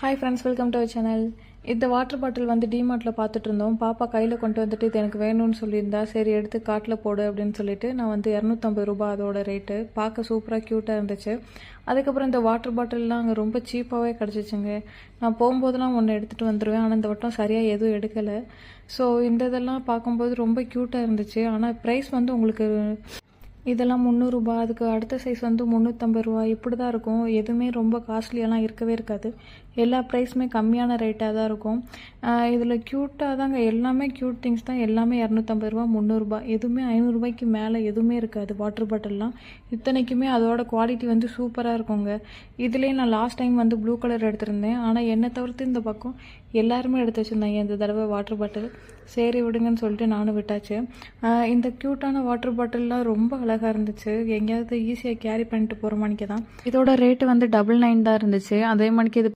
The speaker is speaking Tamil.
Hi friends, welcome to our channel. இந்த வாட்டர் பாட்டில் வந்து டிமார்ட்டில் பார்த்துட்டு இருந்தோம். பாப்பா கையில் கொண்டு வந்துட்டு இது எனக்கு வேணும்னு சொல்லியிருந்தா, சரி எடுத்து காட்டில் போடு அப்படின்னு சொல்லிட்டு நான் வந்து 250 ரூபாய் அதோட ரேட்டு. பார்க்க சூப்பராக க்யூட்டாக இருந்துச்சு. அதுக்கப்புறம் இந்த வாட்டர் பாட்டில்லாம் அங்கே ரொம்ப சீப்பாகவே கிடச்சிச்சுங்க. நான் போகும்போதெல்லாம் ஒன்று எடுத்துகிட்டு வந்துடுவேன், ஆனால் இந்த வட்டம் சரியாக எதுவும் எடுக்கலை. ஸோ இந்த இதெல்லாம் பார்க்கும்போது ரொம்ப க்யூட்டாக இருந்துச்சு. ஆனால் ப்ரைஸ் வந்து உங்களுக்கு இதெல்லாம் 300 ரூபாய், அதுக்கு அடுத்த சைஸ் வந்து 350 ரூபா இப்படி தான் இருக்கும். எதுவுமே ரொம்ப காஸ்ட்லியெல்லாம் இருக்கவே இருக்காது. எல்லா ப்ரைஸுமே கம்மியான ரேட்டாக தான் இருக்கும். இதில் க்யூட்டாக தாங்க, எல்லாமே க்யூட் திங்ஸ் தான். எல்லாமே 250 ரூபா, 300 ரூபா, எதுவுமே 500 ரூபாய்க்கு மேலே எதுவுமே இருக்காது வாட்டர் பாட்டில்லாம். இத்தனைக்குமே அதோட குவாலிட்டி வந்து சூப்பராக இருக்குங்க. இதுலேயே நான் லாஸ்ட் டைம் வந்து ப்ளூ கலர் எடுத்திருந்தேன். ஆனால் என்னை தவிர்த்து இந்த பக்கம் எல்லாருமே எடுத்து வச்சுருந்தாங்க இந்த தடவை வாட்டர் பாட்டில். சரி விடுங்கன்னு சொல்லிட்டு நானும் விட்டாச்சு. இந்த க்யூட்டான வாட்டர் பாட்டில்லாம் ரொம்ப அழகாக இருந்துச்சு. எங்கேயாவது ஈஸியாக கேரி பண்ணிட்டு போகிற மணிக்கு தான். இதோட ரேட்டு வந்து 999 தான் இருந்துச்சு. அதே மணிக்கு இது